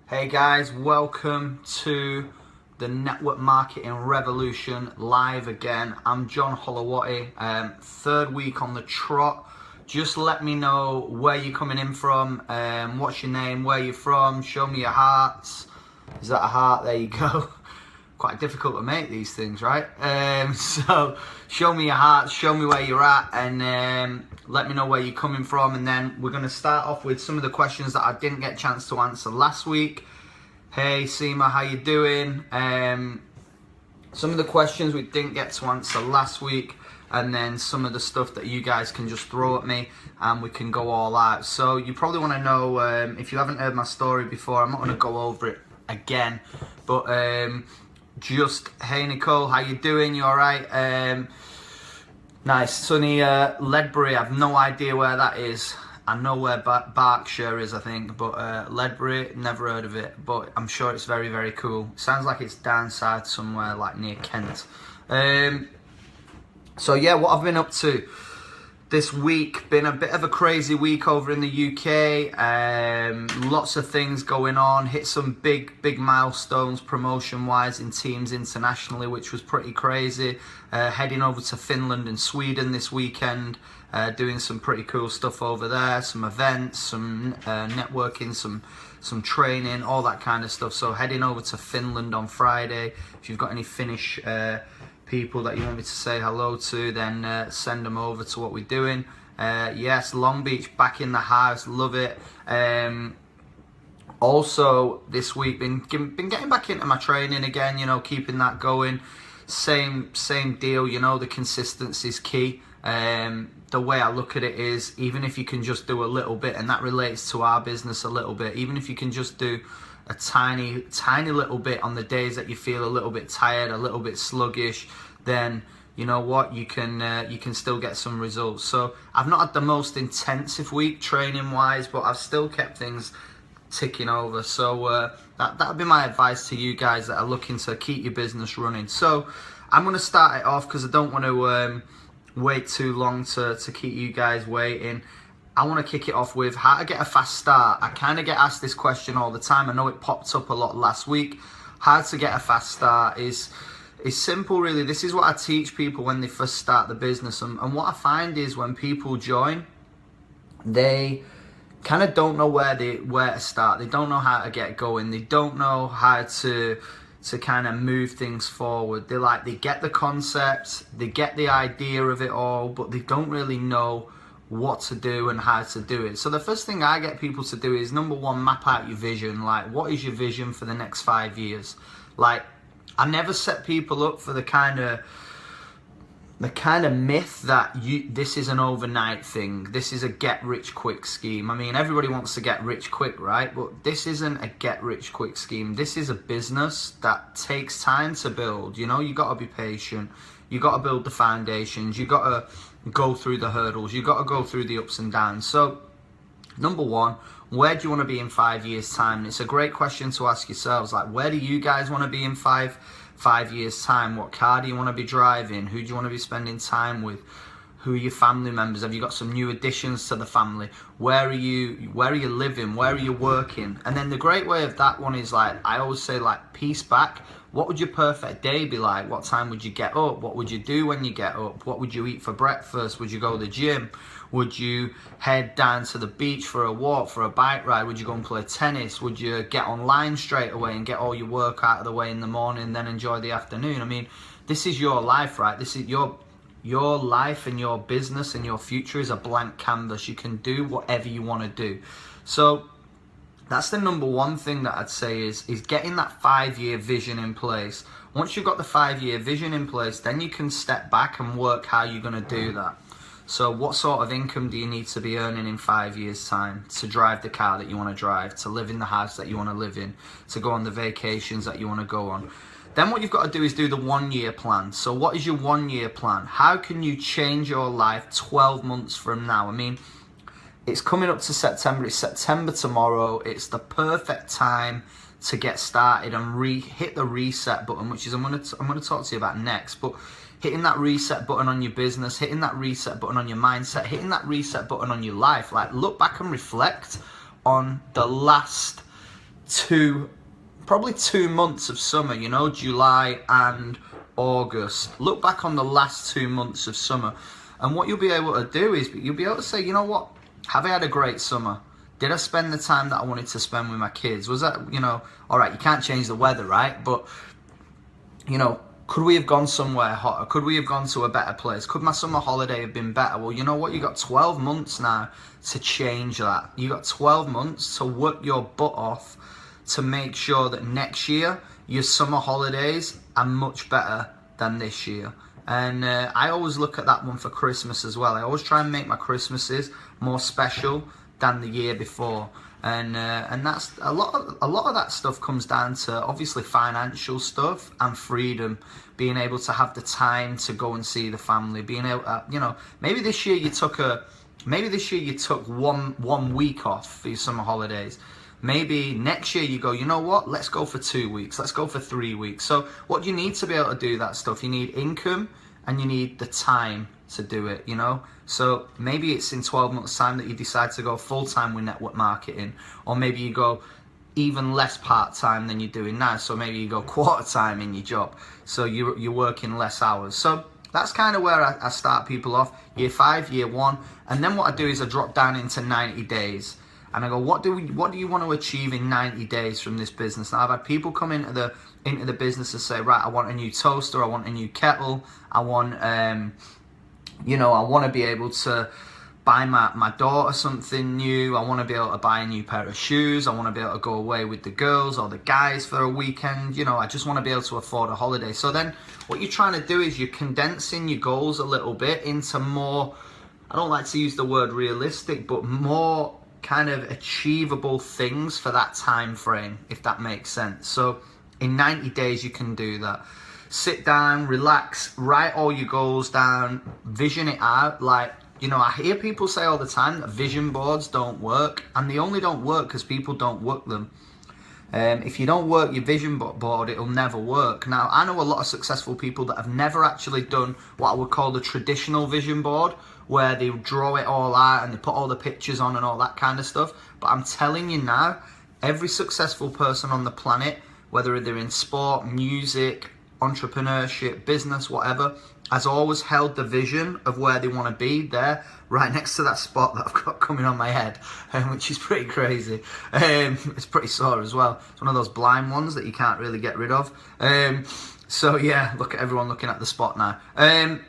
Hey guys, welcome to the Network Marketing Revolution live again. I'm John Holowati, third week on the trot. Just let me know where you're coming in from, what's your name, where you're from, show me your hearts. Is that a heart? There you go. Quite difficult to make these things, right? So show me your hearts, show me where you're at, and let me know where you're coming from. And then we're going to start off with some of the questions that I didn't get a chance to answer last week. Hey Seema, how you doing? Some of the questions we didn't get to answer last week, and then some of the stuff that you guys can just throw at me and we can go all out. So you probably want to know, if you haven't heard my story before, I'm not going to go over it again, but just, hey Nicole, how you doing? You alright? Nice, sunny Ledbury. I have no idea where that is. I know where Berkshire is, I think, but Ledbury, never heard of it, but I'm sure it's very, very cool. Sounds like it's down south somewhere, like near Kent. So yeah, what I've been up to this week, been a bit of a crazy week over in the UK. Lots of things going on, hit some big milestones promotion wise in teams internationally, which was pretty crazy. Heading over to Finland and Sweden this weekend, doing some pretty cool stuff over there, some events, some networking, some training, all that kind of stuff. So heading over to Finland on Friday. If you've got any Finnish people that you want me to say hello to, then send them over to what we're doing. Yes, Long Beach back in the house, love it. Also this week been getting back into my training again, you know, keeping that going. Same deal, you know, the consistency is key. The way I look at it is, even if you can just do a little bit, and that relates to our business a little bit, even if you can just do a tiny little bit on the days that you feel a little bit tired, a little bit sluggish, then you know what, you can still get some results. So I've not had the most intensive week training wise, but I've still kept things ticking over. So that would be my advice to you guys that are looking to keep your business running. So I'm going to start it off because I don't want to wait too long to keep you guys waiting. I want to kick it off with how to get a fast start. I kind of get asked this question all the time. I know it popped up a lot last week. How to get a fast start is simple, really. This is what I teach people when they first start the business. And what I find is when people join, they kind of don't know where to start. They don't know how to get going. They don't know how to kind of move things forward. They get the concept, they get the idea of it all, but they don't really know what to do and how to do it. So the first thing I get people to do is, number one, map out your vision. Like, what is your vision for the next 5 years? Like, I never set people up for the kind of myth that this is an overnight thing. This is a get rich quick scheme. I mean, everybody wants to get rich quick, right? But this isn't a get rich quick scheme. This is a business that takes time to build. You know, you got to be patient. You got to build the foundations. You got to go through the hurdles. You got to go through the ups and downs. So number one, where do you want to be in 5 years time? And it's a great question to ask yourselves. Like, where do you guys want to be in five years time? What car do you want to be driving? Who do you want to be spending time with? Who are your family members? Have you got some new additions to the family? Where are you living? Where are you working? And then the great way of that one is, like, I always say, like, piece back. What would your perfect day be like? What time would you get up? What would you do when you get up? What would you eat for breakfast? Would you go to the gym? Would you head down to the beach for a walk, for a bike ride? Would you go and play tennis? Would you get online straight away and get all your work out of the way in the morning and then enjoy the afternoon? I mean, this is your life, right? This is your life, and your business and your future is a blank canvas. You can do whatever you want to do. So that's the number one thing that I'd say is getting that 5-year vision in place. Once you've got the 5-year vision in place, then you can step back and work how you're going to do that. So what sort of income do you need to be earning in 5 years' time to drive the car that you want to drive, to live in the house that you want to live in, to go on the vacations that you want to go on? Then what you've got to do is do the 1-year plan. So what is your 1-year plan? How can you change your life 12 months from now? I mean, it's coming up to September. It's September tomorrow. It's the perfect time to get started and hit the reset button, which is I'm gonna talk to you about next. But hitting that reset button on your business, hitting that reset button on your mindset, hitting that reset button on your life. Like, look back and reflect on the last probably 2 months of summer, you know, July and August. Look back on the last 2 months of summer, and what you'll be able to do is you'll be able to say, you know what, have I had a great summer? Did I spend the time that I wanted to spend with my kids? Was that, you know, all right, you can't change the weather, right? But, you know, could we have gone somewhere hotter? Could we have gone to a better place? Could my summer holiday have been better? Well, you know what? You got 12 months now to change that. You got 12 months to work your butt off to make sure that next year your summer holidays are much better than this year. And I always look at that one for Christmas as well. I always try and make my Christmases more special than the year before. And that's a lot of that stuff comes down to obviously financial stuff and freedom, being able to have the time to go and see the family, being able to, you know, maybe this year you took one week off for your summer holidays. Maybe next year you go, you know what, let's go for 2 weeks, let's go for 3 weeks. So what do you need to be able to do that stuff? You need income and you need the time to do it, you know? So maybe it's in 12 months time that you decide to go full-time with network marketing, or maybe you go even less part-time than you're doing now. So maybe you go quarter-time in your job, so you're working less hours. So that's kind of where I start people off, year 5, year 1, and then what I do is I drop down into 90 days. And I go, what do you want to achieve in 90 days from this business? Now, I've had people come into the business and say, right, I want a new toaster, I want a new kettle, I want, you know, I want to be able to buy my daughter something new, I want to be able to buy a new pair of shoes, I want to be able to go away with the girls or the guys for a weekend, you know, I just want to be able to afford a holiday. So then what you're trying to do is you're condensing your goals a little bit into more, I don't like to use the word realistic, but more kind of achievable things for that time frame, if that makes sense. So in 90 days you can do that. Sit down, relax, write all your goals down, vision it out. Like, you know, I hear people say all the time that vision boards don't work, and they only don't work because people don't work them. If you don't work your vision board, it'll never work. Now, I know a lot of successful people that have never actually done what I would call the traditional vision board, where they draw it all out and they put all the pictures on and all that kind of stuff. But I'm telling you now, every successful person on the planet, whether they're in sport, music, entrepreneurship, business, whatever, has always held the vision of where they want to be there, right next to that spot that I've got coming on my head, which is pretty crazy. It's pretty sore as well. It's one of those blind ones that you can't really get rid of. So yeah, look at everyone looking at the spot now.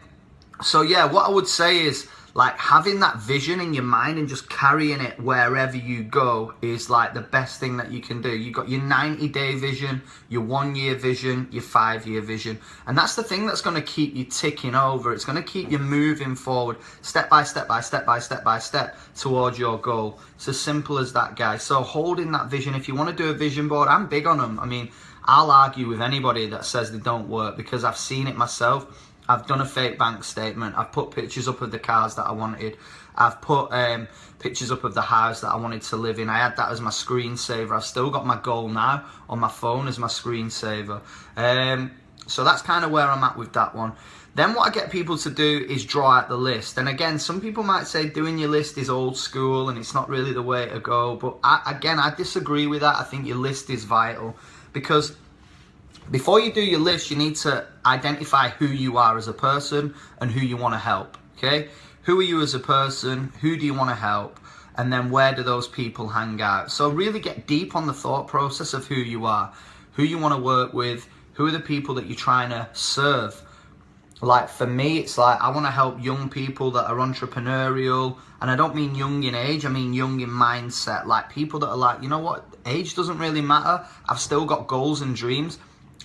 So yeah, what I would say is, like, having that vision in your mind and just carrying it wherever you go is like the best thing that you can do. You've got your 90-day vision, your 1-year vision, your 5-year vision. And that's the thing that's going to keep you ticking over. It's going to keep you moving forward step by step by step by step by step towards your goal. It's as simple as that, guys. So holding that vision, if you want to do a vision board, I'm big on them. I mean, I'll argue with anybody that says they don't work because I've seen it myself. I've done a fake bank statement. I've put pictures up of the cars that I wanted. I've put pictures up of the house that I wanted to live in. I had that as my screensaver. I've still got my goal now on my phone as my screensaver. So that's kind of where I'm at with that one. Then what I get people to do is draw out the list. And again, some people might say doing your list is old school and it's not really the way to go. But I disagree with that. I think your list is vital, because before you do your list, you need to identify who you are as a person and who you want to help, okay? Who are you as a person? Who do you want to help? And then where do those people hang out? So really get deep on the thought process of who you are, who you want to work with, who are the people that you're trying to serve. Like for me, it's like I want to help young people that are entrepreneurial, and I don't mean young in age, I mean young in mindset. Like people that are like, you know what, age doesn't really matter. I've still got goals and dreams.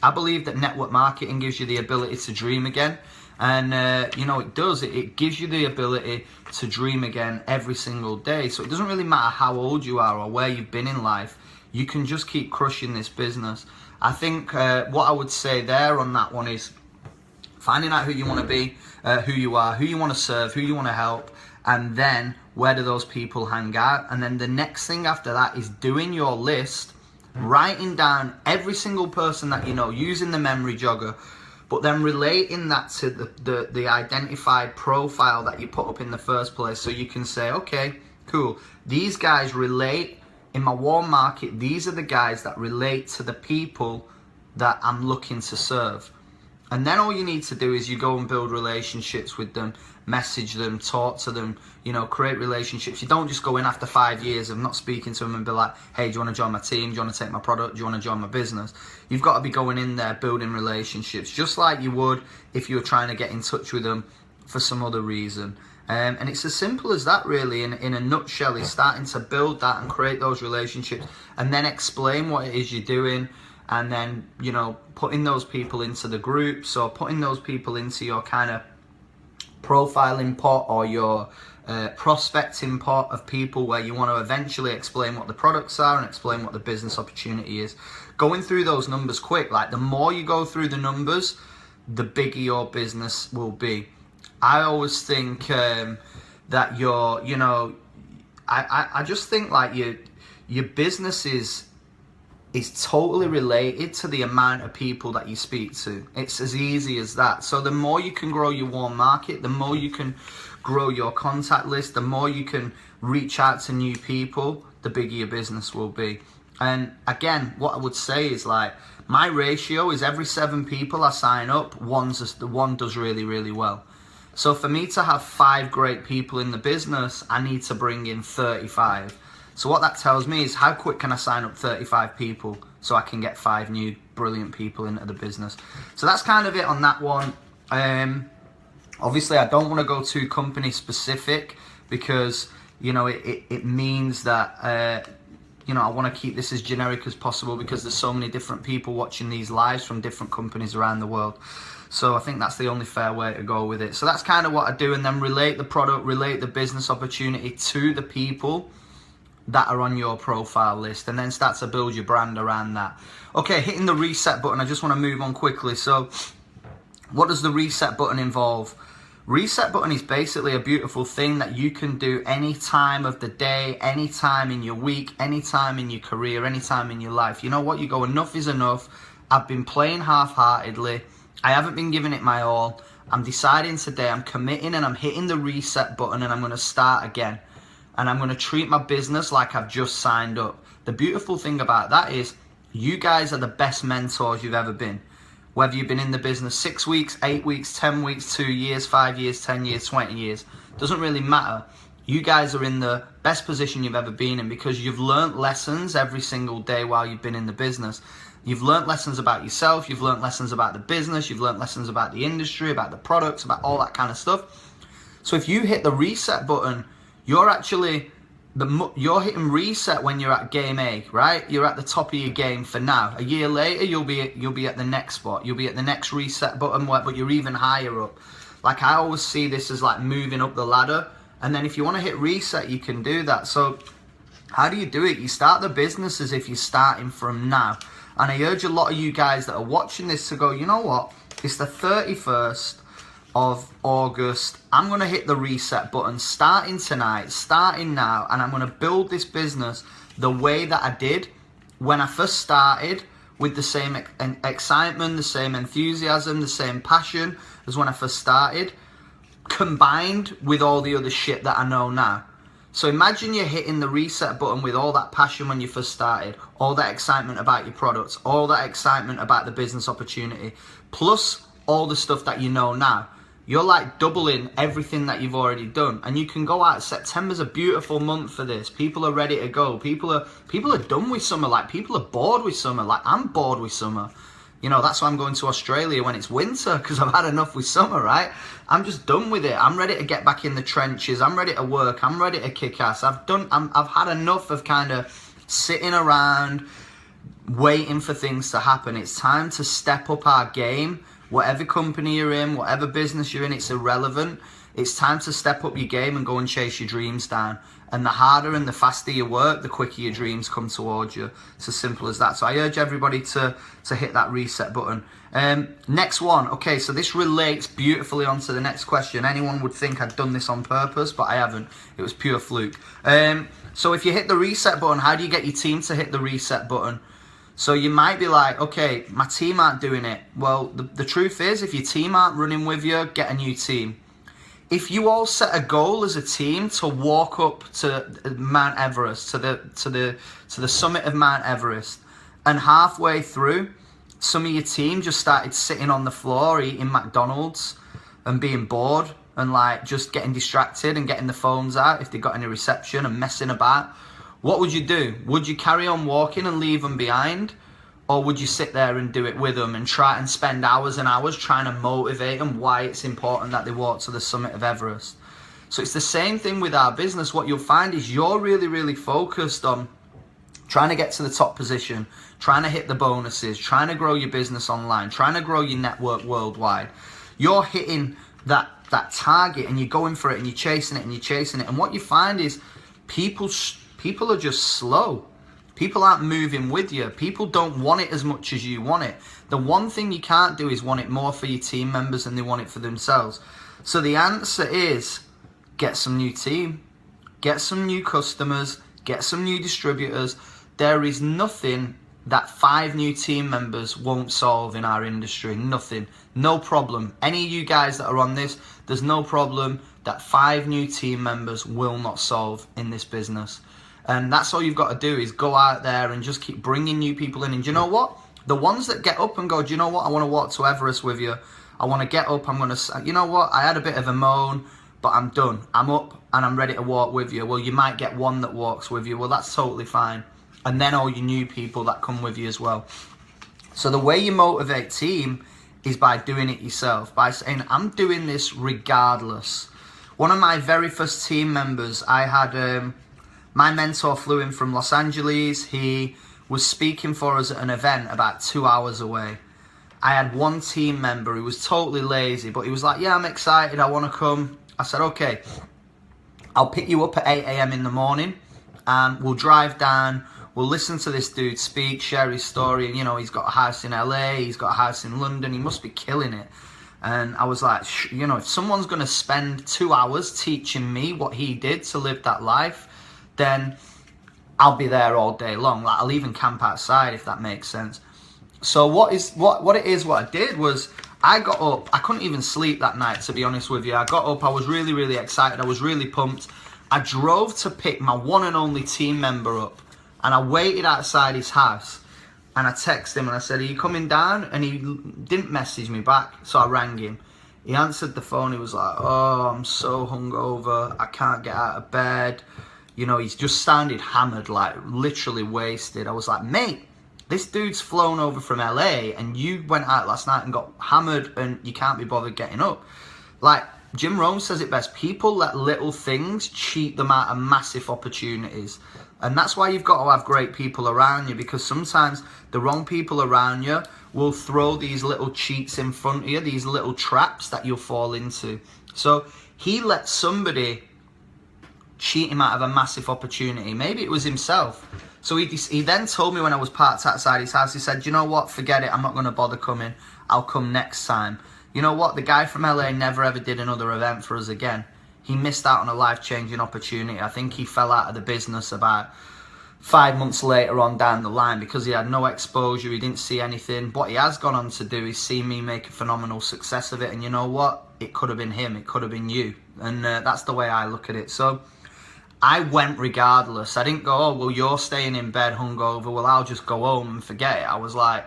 I believe that network marketing gives you the ability to dream again. And, you know, it does. It gives you the ability to dream again every single day. So it doesn't really matter how old you are or where you've been in life. You can just keep crushing this business. I think what I would say there on that one is finding out who you want to be, who you are, who you want to serve, who you want to help, and then where do those people hang out. And then the next thing after that is doing your list writing down every single person that you know, using the memory jogger, but then relating that to the identified profile that you put up in the first place. So you can say, okay, cool, these guys relate in my warm market. These are the guys that relate to the people that I'm looking to serve. And then all you need to do is you go and build relationships with them, message them, talk to them, you know, create relationships. You don't just go in after 5 years of not speaking to them and be like, hey, do you want to join my team? Do you want to take my product? Do you want to join my business? You've got to be going in there, building relationships, just like you would if you were trying to get in touch with them for some other reason. And it's as simple as that, really, in a nutshell, is starting to build that and create those relationships and then explain what it is you're doing. And then, you know, putting those people into the groups or putting those people into your kind of profiling pot or your prospecting pot of people where you want to eventually explain what the products are and explain what the business opportunity is. Going through those numbers quick, like the more you go through the numbers, the bigger your business will be. I always think that your, you know, I just think like your business is totally related to the amount of people that you speak to. It's as easy as that. So the more you can grow your warm market, the more you can grow your contact list, the more you can reach out to new people, the bigger your business will be. And again, what I would say is like, my ratio is every 7 people I sign up, one does really, really well. So for me to have 5 great people in the business, I need to bring in 35. So what that tells me is how quick can I sign up 35 people so I can get 5 new brilliant people into the business. So that's kind of it on that one. Obviously, I don't want to go too company specific because, you know, it means that, you know, I want to keep this as generic as possible because there's so many different people watching these lives from different companies around the world. So I think that's the only fair way to go with it. So that's kind of what I do, and then relate the product, relate the business opportunity to the people that are on your profile list, and then start to build your brand around that. Okay, hitting the reset button, I just want to move on quickly. So what does the reset button involve? Reset button is basically a beautiful thing that you can do any time of the day, any time in your week, any time in your career, any time in your life. You know what? You go, enough is enough. I've been playing half-heartedly. I haven't been giving it my all. I'm deciding today, I'm committing, and I'm hitting the reset button, and I'm going to start again. And I'm going to treat my business like I've just signed up. The beautiful thing about that is you guys are the best mentors you've ever been. Whether you've been in the business 6 weeks, 8 weeks, 10 weeks, 2 years, 5 years, 10 years, 20 years. Doesn't really matter. You guys are in the best position you've ever been in because you've learnt lessons every single day while you've been in the business. You've learnt lessons about yourself. You've learnt lessons about the business. You've learnt lessons about the industry, about the products, about all that kind of stuff. So if you hit the reset button, you're actually, you're hitting reset when you're at game A, right? You're at the top of your game for now. A year later, you'll be at the next spot. You'll be at the next reset button, but you're even higher up. Like, I always see this as like moving up the ladder. And then if you want to hit reset, you can do that. So how do you do it? You start the business as if you're starting from now. And I urge a lot of you guys that are watching this to go, you know what? It's the 31st of August. I'm going to hit the reset button starting tonight, starting now, and I'm going to build this business the way that I did when I first started, with the same excitement, the same enthusiasm, the same passion as when I first started, combined with all the other shit that I know now. So imagine you're hitting the reset button with all that passion when you first started, all that excitement about your products, all that excitement about the business opportunity, plus all the stuff that you know now. You're like doubling everything that you've already done. And you can go out. September's a beautiful month for this. People are ready to go. People are done with summer. Like, people are bored with summer. Like, I'm bored with summer. You know, that's why I'm going to Australia when it's winter, because I've had enough with summer, right? I'm just done with it. I'm ready to get back in the trenches. I'm ready to work. I'm ready to kick ass. I've had enough of kind of sitting around waiting for things to happen. It's time to step up our game. Whatever company you're in, whatever business you're in, it's irrelevant. It's time to step up your game and go and chase your dreams down. And the harder and the faster you work, the quicker your dreams come towards you. It's as simple as that. So I urge everybody to hit that reset button. Next one. Okay, so this relates beautifully onto the next question. Anyone would think I'd done this on purpose, but I haven't. It was pure fluke. So if you hit the reset button, how do you get your team to hit the reset button? So you might be like, okay, my team aren't doing it. Well, the truth is, if your team aren't running with you, get a new team. If you all set a goal as a team to walk up to Mount Everest, to the summit of Mount Everest, and halfway through, some of your team just started sitting on the floor eating McDonald's and being bored and like just getting distracted and getting the phones out if they got any reception and messing about, what would you do? Would you carry on walking and leave them behind? Or would you sit there and do it with them and try and spend hours and hours trying to motivate them why it's important that they walk to the summit of Everest? So it's the same thing with our business. What you'll find is you're really, really focused on trying to get to the top position, trying to hit the bonuses, trying to grow your business online, trying to grow your network worldwide. You're hitting that target and you're going for it and you're chasing it and you're chasing it. And what you find is people are just slow. People aren't moving with you. People don't want it as much as you want it. The one thing you can't do is want it more for your team members than they want it for themselves. So the answer is get some new team, get some new customers, get some new distributors. There is nothing that 5 new team members won't solve in our industry. Nothing. No problem. Any of you guys that are on this, there's no problem that 5 new team members will not solve in this business. And that's all you've got to do is go out there and just keep bringing new people in. And do you know what? The ones that get up and go, do you know what? I want to walk to Everest with you. I want to get up. I'm going to, you know what? I had a bit of a moan, but I'm done. I'm up and I'm ready to walk with you. Well, you might get one that walks with you. Well, that's totally fine. And then all your new people that come with you as well. So the way you motivate team is by doing it yourself. By saying, I'm doing this regardless. One of my very first team members, I had... my mentor flew in from Los Angeles. He was speaking for us at an event about 2 hours away. I had one team member who was totally lazy, but he was like, yeah, I'm excited, I want to come. I said, okay, I'll pick you up at 8 a.m. in the morning and we'll drive down, we'll listen to this dude speak, share his story. And, you know, he's got a house in LA, he's got a house in London, he must be killing it. And I was like, you know, if someone's going to spend 2 hours teaching me what he did to live that life, then I'll be there all day long. Like, I'll even camp outside if that makes sense. So what I did was I got up. I couldn't even sleep that night, to be honest with you. I got up. I was really, really excited. I was really pumped. I drove to pick my one and only team member up, and I waited outside his house. And I texted him and I said, are you coming down? And he didn't message me back, so I rang him. He answered the phone. He was like, oh, I'm so hungover. I can't get out of bed. You know, he's just sounded hammered, like literally wasted. I was like, mate, this dude's flown over from LA and you went out last night and got hammered and you can't be bothered getting up. Like, Jim Rohn says it best, people let little things cheat them out of massive opportunities. And that's why you've got to have great people around you, because sometimes the wrong people around you will throw these little cheats in front of you, these little traps that you'll fall into. So he let somebody cheat him out of a massive opportunity. Maybe it was himself. So he then told me when I was parked outside his house, he said, you know what, forget it, I'm not going to bother coming. I'll come next time. You know what, the guy from LA never ever did another event for us again. He missed out on a life-changing opportunity. I think he fell out of the business about 5 months later on down the line because he had no exposure, he didn't see anything. What he has gone on to do is see me make a phenomenal success of it. And you know what, it could have been him, it could have been you. And that's the way I look at it. So I went regardless. I didn't go, oh, well, you're staying in bed hungover, well, I'll just go home and forget it. I was like,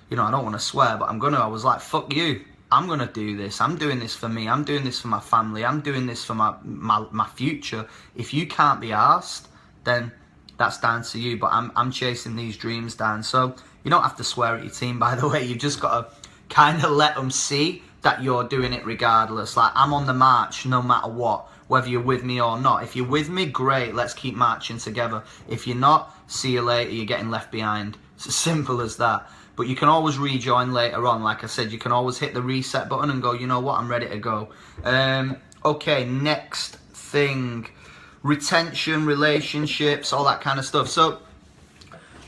you know, I don't want to swear, but I was like, fuck you. I'm going to do this. I'm doing this for me. I'm doing this for my family. I'm doing this for my future. If you can't be arsed, then that's down to you. But I'm chasing these dreams down. So you don't have to swear at your team, by the way. You've just got to kind of let them see that you're doing it regardless. Like, I'm on the march no matter what, whether you're with me or not. If you're with me, great. Let's keep marching together. If you're not, see you later. You're getting left behind. It's as simple as that. But you can always rejoin later on. Like I said, you can always hit the reset button and go, you know what, I'm ready to go. Okay, next thing. Retention, relationships, all that kind of stuff. So,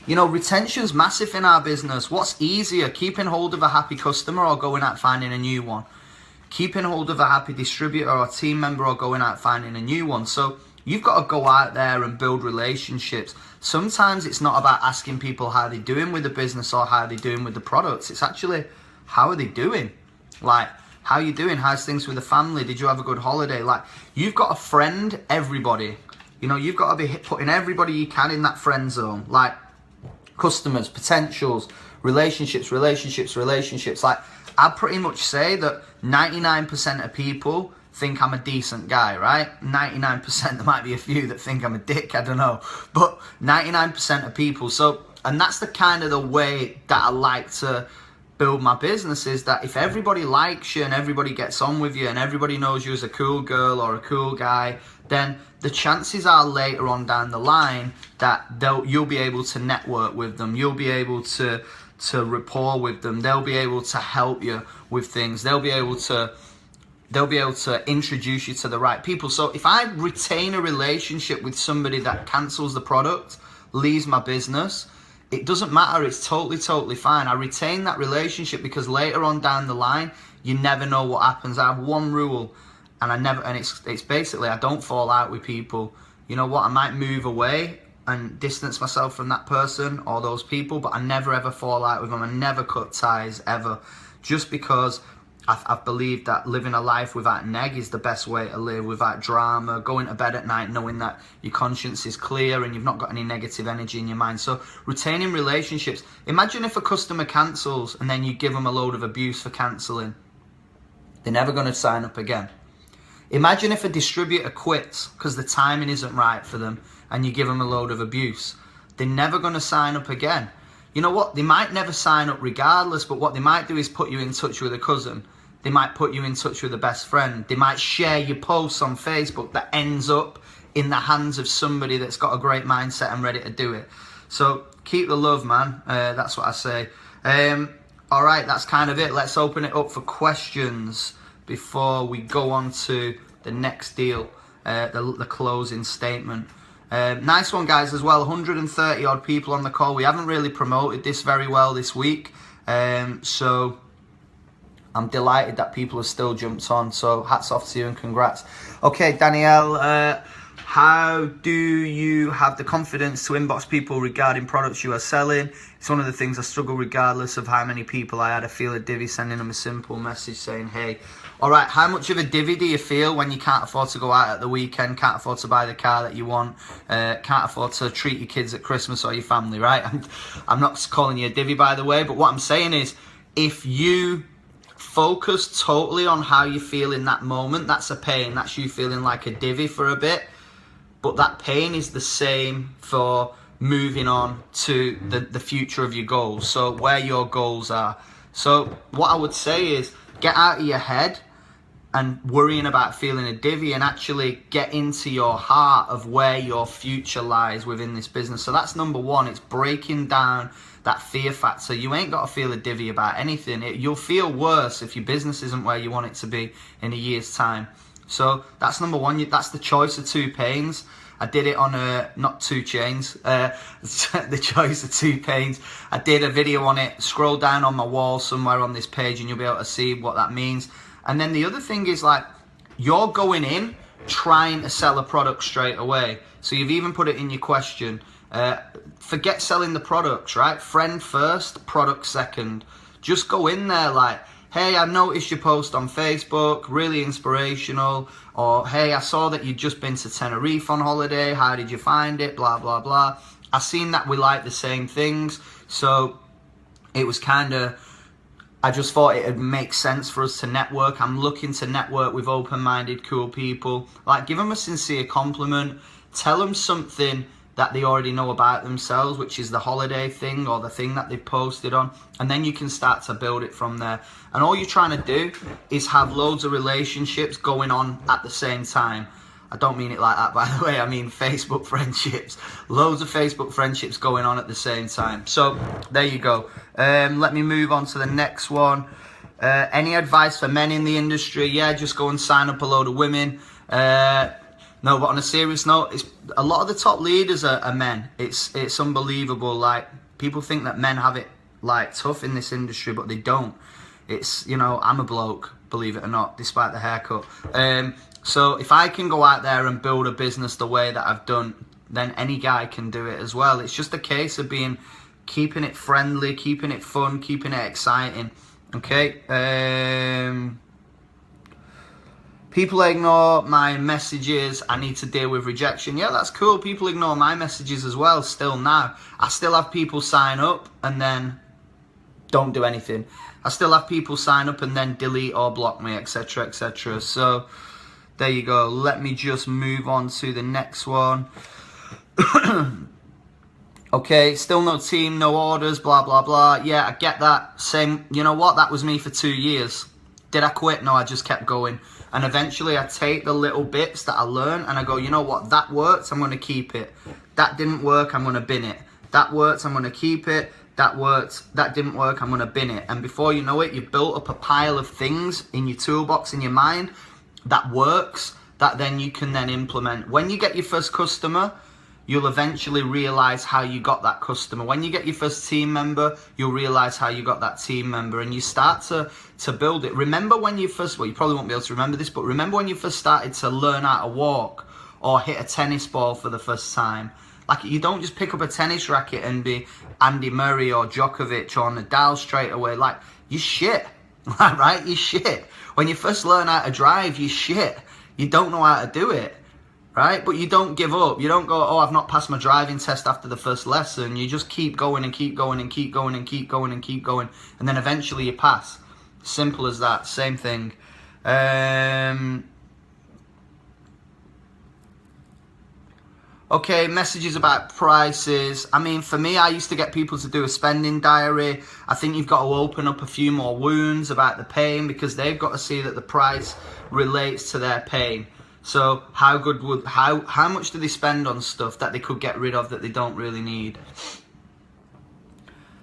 you know, retention's massive in our business. What's easier, keeping hold of a happy customer or going out finding a new one? Keeping hold of a happy distributor or team member or going out finding a new one? So You've got to go out there and build relationships. Sometimes it's not about asking people how they're doing with the business or how they're doing with the products. It's actually, how are they doing? Like, how are you doing? How's things with the family? Did you have a good holiday? Like, you've got to friend everybody. You know, you've got to be putting everybody you can in that friend zone. Like, customers, potentials, relationships. Like, I'd pretty much say that 99% of people think I'm a decent guy, right? 99%, there might be a few that think I'm a dick, I don't know. But 99% of people, so, and that's the kind of the way that I like to build my business, is that if everybody likes you and everybody gets on with you and everybody knows you as a cool girl or a cool guy, then the chances are later on down the line that you'll be able to network with them, you'll be able to rapport with them, they'll be able to help you with things, they'll be able to introduce you to the right people. So if I retain a relationship with somebody that cancels the product, leaves my business, it doesn't matter, it's totally fine. I retain that relationship because later on down the line, you never know what happens. I have one rule, and it's basically, I don't fall out with people. You know what, I might move away and distance myself from that person or those people, but I never ever fall out with them. I never cut ties, ever. Just because I've believed that living a life without neg is the best way to live, without drama, going to bed at night knowing that your conscience is clear and you've not got any negative energy in your mind. So retaining relationships. Imagine if a customer cancels and then you give them a load of abuse for cancelling. They're never going to sign up again. Imagine if a distributor quits because the timing isn't right for them and you give them a load of abuse. They're never going to sign up again. You know what? They might never sign up regardless, but what they might do is put you in touch with a cousin. They might put you in touch with a best friend. They might share your posts on Facebook that ends up in the hands of somebody that's got a great mindset and ready to do it. So keep the love, man. That's what I say. All right, that's kind of it. Let's open it up for questions before we go on to the next deal, the closing statement. Nice one, guys, as well. 130 odd people on the call. We haven't really promoted this very well this week, so I'm delighted that people have still jumped on. So hats off to you and congrats. Okay, Danielle, how do you have the confidence to inbox people regarding products you are selling? It's one of the things I struggle regardless of how many people I had. I feel a divvy sending them a simple message saying, hey. All right, how much of a divvy do you feel when you can't afford to go out at the weekend, can't afford to buy the car that you want, can't afford to treat your kids at Christmas or your family, right? I'm not calling you a divvy, by the way, but what I'm saying is, if you focus totally on how you feel in that moment, that's a pain. That's you feeling like a divvy for a bit, but that pain is the same for moving on to the future of your goals, so where your goals are. So what I would say is, get out of your head and worrying about feeling a divvy and actually get into your heart of where your future lies within this business. So that's number one. It's breaking down that fear factor. You ain't got to feel a divvy about anything. You'll feel worse if your business isn't where you want it to be in a year's time. So that's number one. That's the choice of two pains. I did it on not two chains, the choice of two pains. I did a video on it. Scroll down on my wall somewhere on this page and you'll be able to see what that means. And then the other thing is, like, you're going in trying to sell a product straight away. So you've even put it in your question. Forget selling the products, right? Friend first, product second. Just go in there like, hey, I noticed your post on Facebook, really inspirational. Or, hey, I saw that you'd just been to Tenerife on holiday. How did you find it? Blah, blah, blah. I seen that we like the same things. So it was kind of, I just thought it would make sense for us to network. I'm looking to network with open-minded, cool people. Like, give them a sincere compliment. Tell them something that they already know about themselves, which is the holiday thing or the thing that they've posted on. And then you can start to build it from there. And all you're trying to do is have loads of relationships going on at the same time. I don't mean it like that, by the way. I mean Facebook friendships. Loads of Facebook friendships going on at the same time. So there you go. Let me move on to the next one. Any advice for men in the industry? Yeah, just go and sign up a load of women. No, but on a serious note, a lot of the top leaders are men. It's unbelievable. Like, people think that men have it like tough in this industry, but they don't. It's, you know, I'm a bloke, believe it or not, despite the haircut. So if I can go out there and build a business the way that I've done, then any guy can do it as well. It's just a case of keeping it friendly, keeping it fun, keeping it exciting. Okay. People ignore my messages. I need to deal with rejection. Yeah, that's cool. People ignore my messages as well still now. I still have people sign up and then don't do anything. I still have people sign up and then delete or block me, etc, etc. So there you go. Let me just move on to the next one. Okay, still no team, no orders, blah, blah, blah. Yeah, I get that. Same, you know what? That was me for 2 years. Did I quit? No, I just kept going. And eventually I take the little bits that I learn and I go, you know what? That worked, I'm going to keep it. That didn't work, I'm going to bin it. That worked, I'm going to keep it. That worked, that didn't work, I'm going to bin it. And before you know it, you've built up a pile of things in your toolbox, in your mind, that works, that then you can then implement. When you get your first customer, you'll eventually realize how you got that customer. When you get your first team member, you'll realize how you got that team member, and you start to build it. Remember when you first, well, you probably won't be able to remember this, but remember when you first started to learn how to walk or hit a tennis ball for the first time? Like, you don't just pick up a tennis racket and be Andy Murray or Djokovic or Nadal straight away. Like, you shit, right? You shit. When you first learn how to drive, you shit. You don't know how to do it. Right? But you don't give up. You don't go, oh, I've not passed my driving test after the first lesson. You just keep going and keep going and keep going and keep going and keep going. And then eventually you pass. Simple as that. Same thing. Okay, messages about prices. I mean, for me, I used to get people to do a spending diary. I think you've got to open up a few more wounds about the pain, because they've got to see that the price relates to their pain. So how much do they spend on stuff that they could get rid of that they don't really need?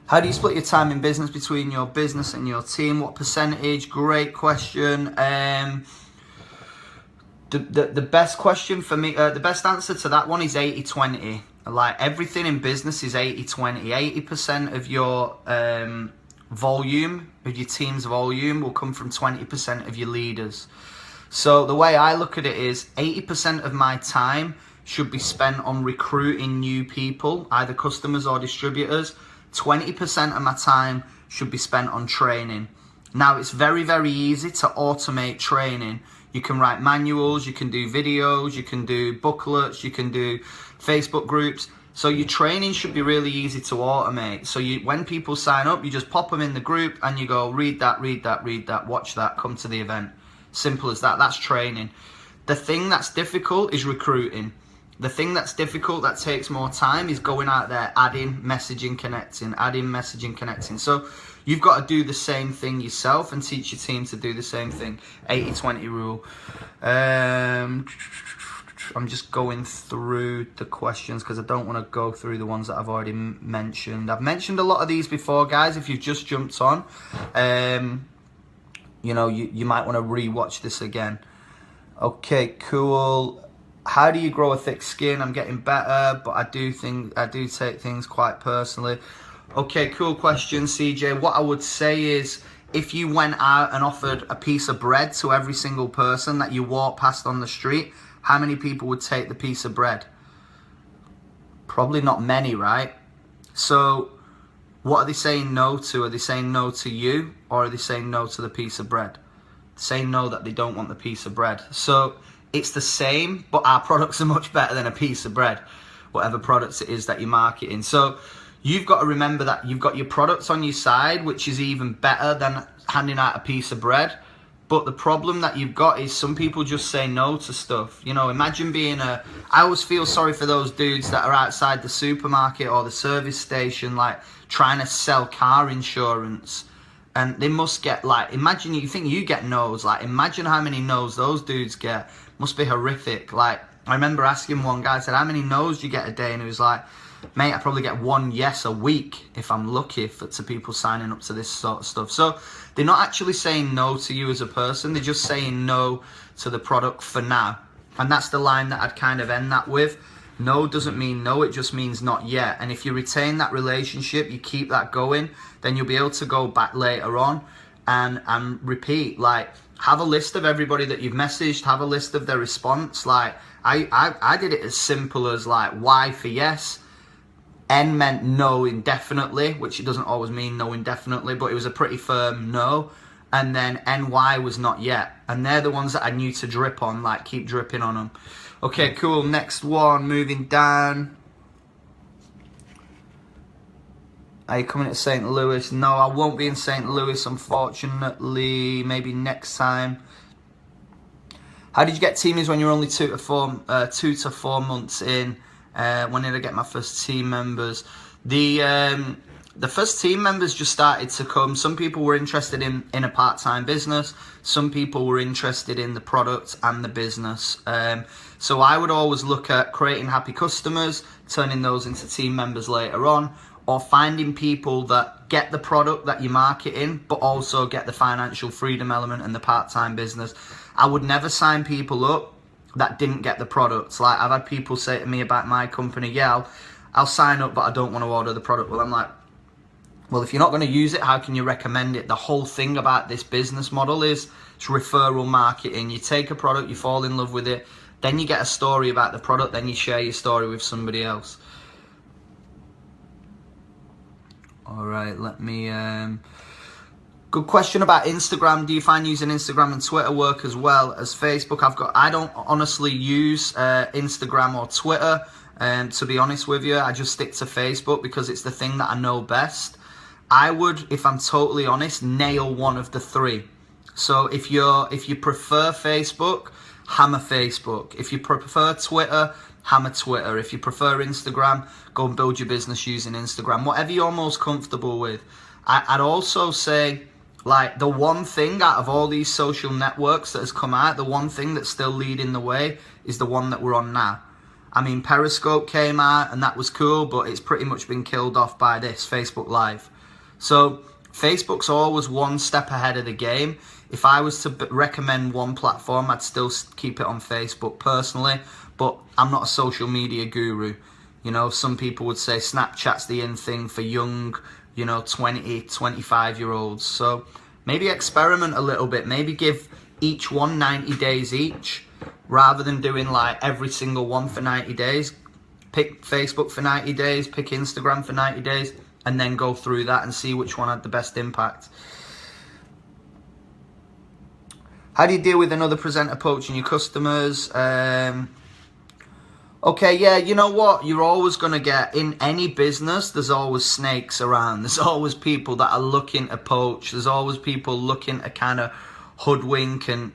How do you split your time in business between your business and your team? What percentage? Great question. The best question for me, the best answer to that one is 80-20. Like, everything in business is 80-20. 80% of your volume, of your team's volume, will come from 20% of your leaders. So the way I look at it is 80% of my time should be spent on recruiting new people, either customers or distributors. 20% of my time should be spent on training. Now, it's very, very easy to automate training. You can write manuals, you can do videos, you can do booklets, you can do Facebook groups. So your training should be really easy to automate. So when people sign up, you just pop them in the group and you go, read that, read that, read that, watch that, come to the event. Simple as that. That's training. The thing that's difficult is recruiting. The thing that's difficult, that takes more time, is going out there, adding, messaging, connecting, adding, messaging, connecting. So you've got to do the same thing yourself and teach your team to do the same thing. 80-20 rule. I'm just going through the questions because I don't want to go through the ones that I've already mentioned. I've mentioned a lot of these before, guys. If you've just jumped on, you know, you might want to re-watch this again. Okay, cool. How do you grow a thick skin? I'm getting better, but I do take things quite personally. Okay, cool question, CJ. What I would say is, if you went out and offered a piece of bread to every single person that you walk past on the street, how many people would take the piece of bread? Probably not many, right? So what are they saying no to? Are they saying no to you, or are they saying no to the piece of bread? Saying no that they don't want the piece of bread. So it's the same, but our products are much better than a piece of bread, whatever products it is that you're marketing. So you've got to remember that you've got your products on your side, which is even better than handing out a piece of bread. But the problem that you've got is some people just say no to stuff. You know, imagine being I always feel sorry for those dudes that are outside the supermarket or the service station, like, trying to sell car insurance. And they must get, like, imagine, you think you get no's, like, imagine how many no's those dudes get. Must be horrific. Like, I remember asking one guy, I said, how many no's do you get a day? And he was like, mate, I probably get one yes a week if I'm lucky to people signing up to this sort of stuff. So they're not actually saying no to you as a person. They're just saying no to the product for now. And that's the line that I'd kind of end that with. No doesn't mean no, it just means not yet. And if you retain that relationship, you keep that going, then you'll be able to go back later on and repeat. Like, have a list of everybody that you've messaged, have a list of their response. Like, I did it as simple as like Y for yes, N meant no indefinitely, which it doesn't always mean no indefinitely, but it was a pretty firm no. And then NY was not yet. And they're the ones that I knew to drip on, like keep dripping on them. Okay, cool. Next one, moving down. Are you coming to St. Louis? No, I won't be in St. Louis, unfortunately. Maybe next time. How did you get teamies when you were only 2 to 4 months in? When did I get my first team members? The first team members just started to come. Some people were interested in a part-time business. Some people were interested in the product and the business. So I would always look at creating happy customers, turning those into team members later on, or finding people that get the product that you're marketing, but also get the financial freedom element and the part-time business. I would never sign people up that didn't get the products. Like, I've had people say to me about my company, yeah, I'll sign up, but I don't want to order the product. Well, I'm like, well, if you're not going to use it, how can you recommend it? The whole thing about this business model is it's referral marketing. You take a product, you fall in love with it, then you get a story about the product, then you share your story with somebody else. All right, let me... Good question about Instagram. Do you find using Instagram and Twitter work as well as Facebook? I don't honestly use Instagram or Twitter. To be honest with you, I just stick to Facebook because it's the thing that I know best. I would, if I'm totally honest, nail one of the three. So if you prefer Facebook, hammer Facebook. If you prefer Twitter, hammer Twitter. If you prefer Instagram, go and build your business using Instagram. Whatever you're most comfortable with. I'd also say, like, the one thing out of all these social networks that has come out, the one thing that's still leading the way is the one that we're on now. I mean, Periscope came out and that was cool, but it's pretty much been killed off by this, Facebook Live. So Facebook's always one step ahead of the game. If I was to recommend one platform, I'd still keep it on Facebook personally, but I'm not a social media guru. You know, some people would say Snapchat's the in thing for young, 20, 25-year-olds. So maybe experiment a little bit. Maybe give each one 90 days each, rather than doing like every single one for 90 days. Pick Facebook for 90 days, pick Instagram for 90 days, and then go through that and see which one had the best impact. How do you deal with another presenter poaching your customers? Okay, yeah, you know what? You're always going to get, in any business, there's always snakes around. There's always people that are looking to poach. There's always people looking to kind of hoodwink. And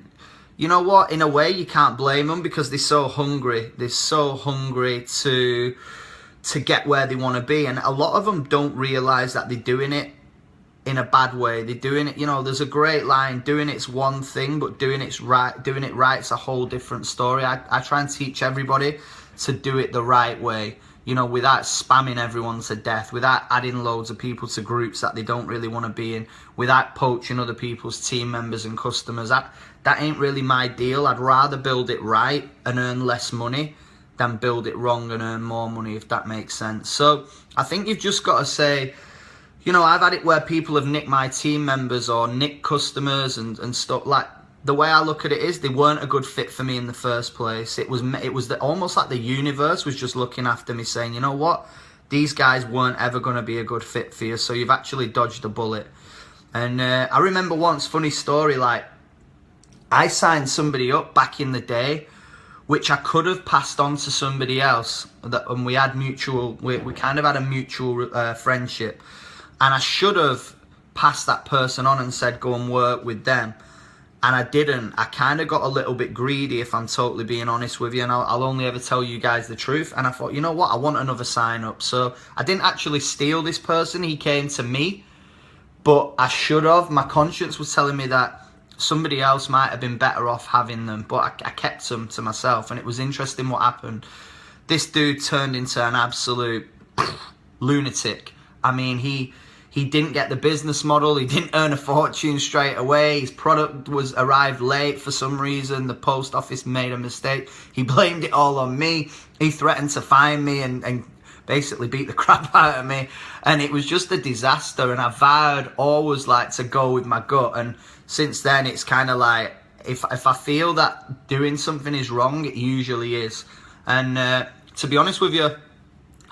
you know what? In a way, you can't blame them because they're so hungry. They're so hungry to get where they want to be. And a lot of them don't realise that they're doing it in a bad way. They're doing it, there's a great line, doing it's one thing, but doing it right's a whole different story. I try and teach everybody to do it the right way, without spamming everyone to death, without adding loads of people to groups that they don't really want to be in, without poaching other people's team members and customers. That ain't really my deal. I'd rather build it right and earn less money than build it wrong and earn more money, if that makes sense. So I think you've just got to say, I've had it where people have nicked my team members or nicked customers and stuff. Like, the way I look at it is they weren't a good fit for me in the first place. It was almost like the universe was just looking after me, saying, you know what, these guys weren't ever going to be a good fit for you, so you've actually dodged a bullet. And I remember once, funny story, like, I signed somebody up back in the day, which I could have passed on to somebody else, and we had we kind of had a mutual friendship, and I should have passed that person on and said, go and work with them. And I didn't. I kind of got a little bit greedy, if I'm totally being honest with you, and I'll only ever tell you guys the truth. And I thought, you know what, I want another sign up. So I didn't actually steal this person. He came to me, but I should have. My conscience was telling me that somebody else might have been better off having them, but I kept them to myself. And it was interesting what happened. This dude turned into an absolute lunatic. I mean, he didn't get the business model. He didn't earn a fortune straight away. His product arrived late for some reason. The post office made a mistake. He blamed it all on me. He threatened to fine me and basically beat the crap out of me, and it was just a disaster. And I vowed always like to go with my gut, and since then it's kind of like, if I feel that doing something is wrong, it usually is. And to be honest with you,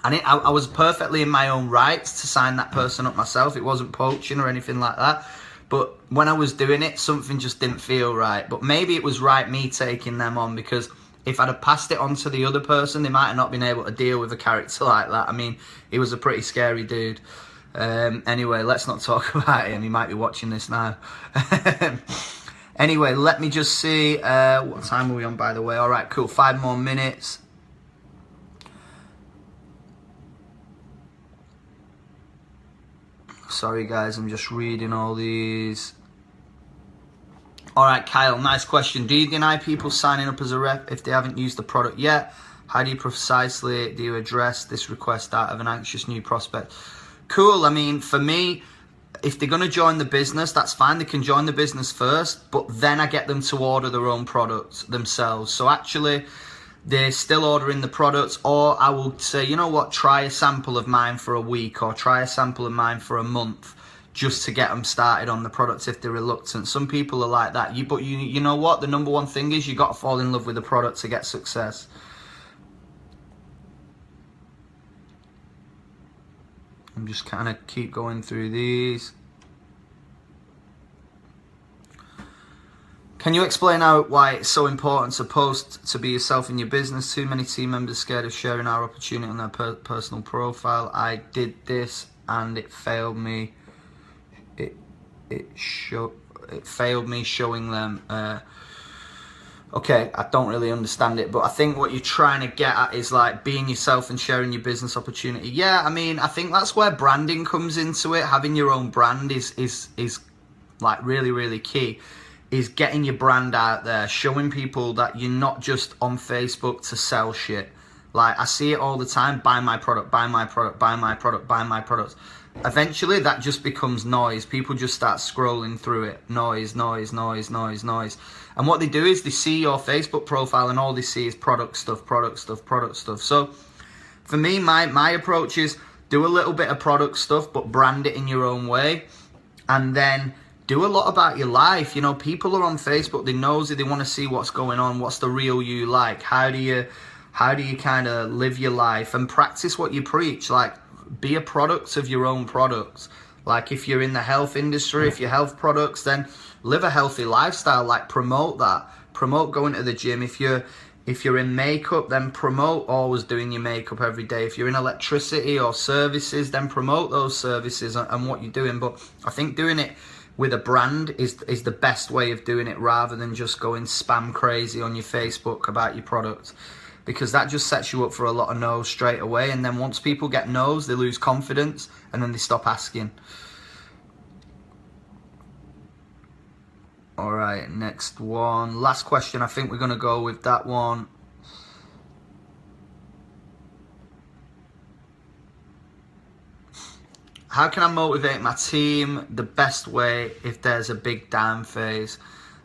I was perfectly in my own rights to sign that person up myself. It wasn't poaching or anything like that. But when I was doing it, something just didn't feel right. But maybe it was right me taking them on, because if I'd have passed it on to the other person, they might have not been able to deal with a character like that. I mean, he was a pretty scary dude. Anyway, let's not talk about him. He might be watching this now. Anyway, let me just see. What time are we on, by the way? All right, cool. 5 more minutes. Sorry, guys. I'm just reading all these. All right, Kyle, nice question. Do you deny people signing up as a rep if they haven't used the product yet? How do you address this request out of an anxious new prospect? Cool. I mean, for me, if they're going to join the business, that's fine. They can join the business first, but then I get them to order their own products themselves. So actually, they're still ordering the products, or I will say, you know what, try a sample of mine for a week, or try a sample of mine for a month, just to get them started on the products if they're reluctant. Some people are like that. But you know what? The number one thing is you got to fall in love with the product to get success. I'm just kind of keep going through these. Can you explain why it's so important to post to be yourself in your business? Too many team members scared of sharing our opportunity on their personal profile. I did this and it failed me. It failed me showing them. Okay, I don't really understand it, but I think what you're trying to get at is like being yourself and sharing your business opportunity. Yeah, I mean, I think that's where branding comes into it. Having your own brand is like really, really key. Is getting your brand out there, showing people that you're not just on Facebook to sell shit. Like, I see it all the time: buy my product, buy my product, buy my product, buy my product. Eventually that just becomes noise. People just start scrolling through it. Noise, noise, noise, noise, noise. And what they do is they see your Facebook profile and all they see is product stuff, product stuff, product stuff. So for me, my approach is do a little bit of product stuff, but brand it in your own way. And then do a lot about your life. You know, people are on Facebook, they're nosy, they want to see what's going on, what's the real you like, how do you kind of live your life, and practice what you preach. Like, be a product of your own products. Like, if you're in the health industry, if you're health products, then live a healthy lifestyle. Like, promote that. Promote going to the gym. If you're in makeup, then promote always doing your makeup every day. If you're in electricity or services, then promote those services and what you're doing. But I think doing it with a brand is the best way of doing it, rather than just going spam crazy on your Facebook about your product. Because that just sets you up for a lot of no's straight away. And then once people get no's, they lose confidence and then they stop asking. All right, next one. Last question. I think we're going to go with that one. How can I motivate my team the best way if there's a big down phase?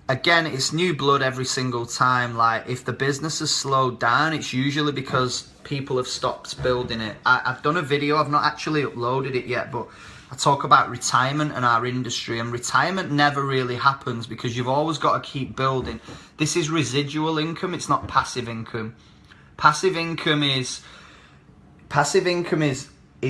Again, it's new blood every single time. Like, if the business has slowed down, it's usually because people have stopped building it. I've done a video, I've not actually uploaded it yet, but I talk about retirement and our industry. And retirement never really happens because you've always got to keep building. This is residual income, it's not passive income. Passive income is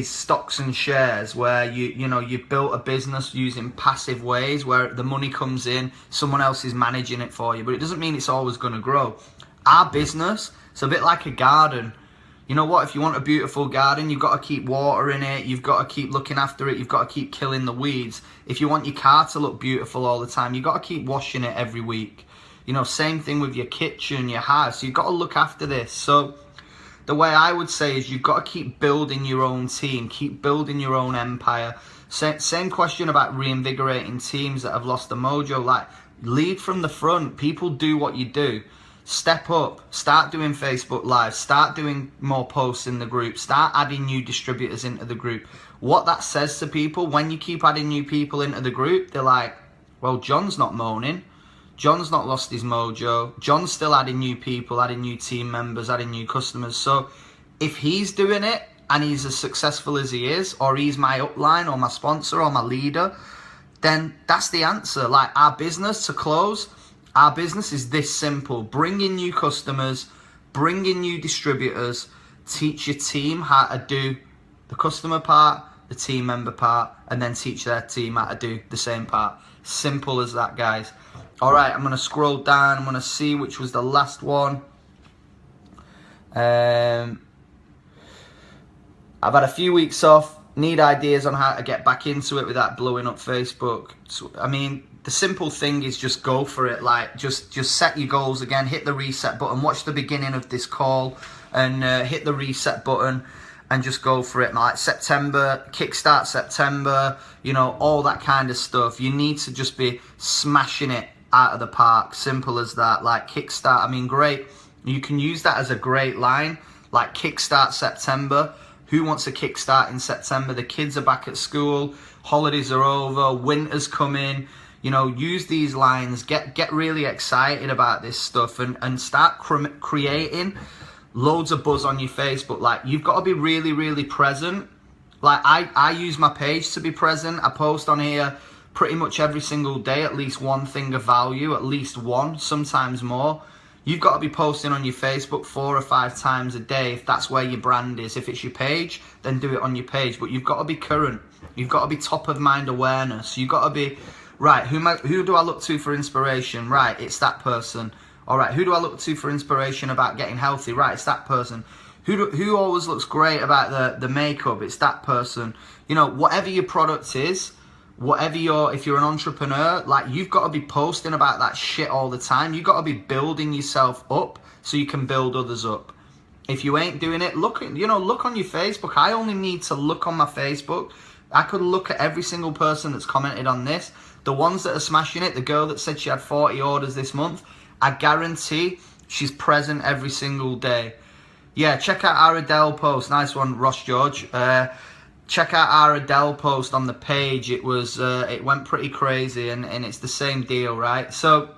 stocks and shares, where you've built a business using passive ways, where the money comes in, someone else is managing it for you, but it doesn't mean it's always going to grow. Our business, it's a bit like a garden. You know what? If you want a beautiful garden, you've got to keep watering it, you've got to keep looking after it, you've got to keep killing the weeds. If you want your car to look beautiful all the time, you've got to keep washing it every week. You know, same thing with your kitchen, your house. You've got to look after this. So the way I would say is you've got to keep building your own team, keep building your own empire. Same question about reinvigorating teams that have lost the mojo. Like, lead from the front. People do what you do. Step up. Start doing Facebook Live. Start doing more posts in the group. Start adding new distributors into the group. What that says to people, when you keep adding new people into the group, they're like, well, John's not moaning. John's not lost his mojo. John's still adding new people, adding new team members, adding new customers. So if he's doing it, and he's as successful as he is, or he's my upline or my sponsor or my leader, then that's the answer. Like, our business, to close, our business is this simple. Bring in new customers, bring in new distributors, teach your team how to do the customer part, the team member part, and then teach their team how to do the same part. Simple as that, guys. All right, I'm going to scroll down. I'm going to see which was the last one. I've had a few weeks off. Need ideas on how to get back into it without blowing up Facebook. So, I mean, the simple thing is just go for it. Like, just set your goals again. Hit the reset button. Watch the beginning of this call and hit the reset button and just go for it. Like September, kickstart September, you know, all that kind of stuff. You need to just be smashing it out of the park. Simple as that. Like, kickstart, I mean, great. You can use that as a great line. Like, kickstart September. Who wants a kickstart in September? The kids are back at school, holidays are over, winter's coming. You know, use these lines, get really excited about this stuff, and start creating loads of buzz on your Facebook. Like, you've got to be really, really present. Like, I use my page to be present. I post on here pretty much every single day, at least one thing of value, at least one, sometimes more. You've got to be posting on your Facebook 4 or 5 times a day if that's where your brand is. If it's your page, then do it on your page. But you've got to be current. You've got to be top of mind awareness. You've got to be, right, who do I look to for inspiration? Right, it's that person. All right, who do I look to for inspiration about getting healthy? Right, it's that person. Who always looks great about the makeup? It's that person. You know, whatever your product is, if you're an entrepreneur, like, you've got to be posting about that shit all the time. You've got to be building yourself up so you can build others up. If you ain't doing it, look on your Facebook. I only need to look on my Facebook. I could look at every single person that's commented on this. The ones that are smashing it, the girl that said she had 40 orders this month, I guarantee she's present every single day. Yeah, check out our Adele post. Nice one, Ross George. Check out our Adele post on the page. It went pretty crazy, and it's the same deal, right? So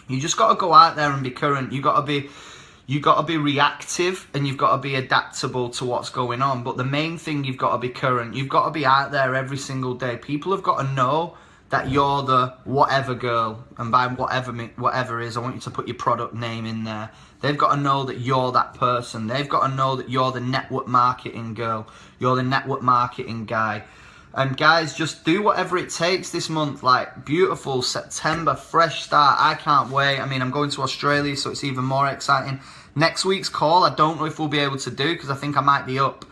you just got to go out there and be current. You got to be reactive, and you've got to be adaptable to what's going on. But the main thing, you've got to be current. You've got to be out there every single day. People have got to know that you're the whatever girl, and by whatever is, I want you to put your product name in there. They've got to know that you're that person. They've got to know that you're the network marketing girl. You're the network marketing guy. And guys, just do whatever it takes this month. Like, beautiful September, fresh start. I can't wait. I mean, I'm going to Australia, so it's even more exciting. Next week's call, I don't know if we'll be able to do, because I think I might be up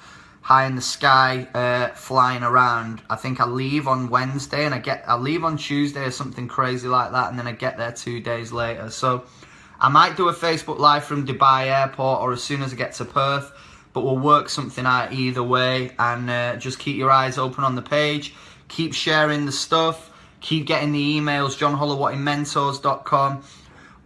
high in the sky, flying around. I think I leave on Wednesday, and I leave on Tuesday or something crazy like that, and then I get there 2 days later. So I might do a Facebook Live from Dubai Airport, or as soon as I get to Perth, but we'll work something out either way. And just keep your eyes open on the page. Keep sharing the stuff. Keep getting the emails, johnhollowaymentors.com.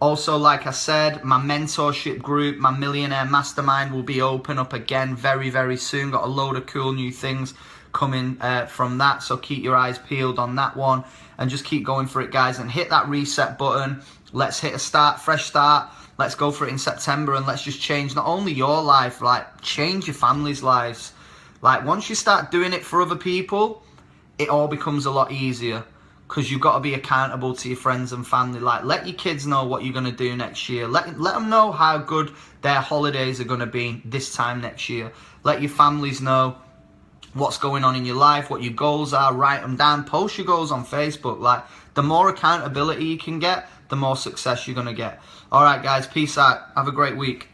Also, like I said, my mentorship group, my Millionaire Mastermind, will be open up again very, very soon. Got a load of cool new things coming from that, so keep your eyes peeled on that one, and just keep going for it, guys, and hit that reset button. Let's hit a fresh start. Let's go for it in September, and let's just change not only your life, like, change your family's lives. Like, once you start doing it for other people, it all becomes a lot easier, because you've got to be accountable to your friends and family. Like, let your kids know what you're going to do next year. Let them know how good their holidays are going to be this time next year. Let your families know what's going on in your life, what your goals are. Write them down. Post your goals on Facebook. Like, the more accountability you can get, the more success you're going to get. All right, guys, peace out. Have a great week.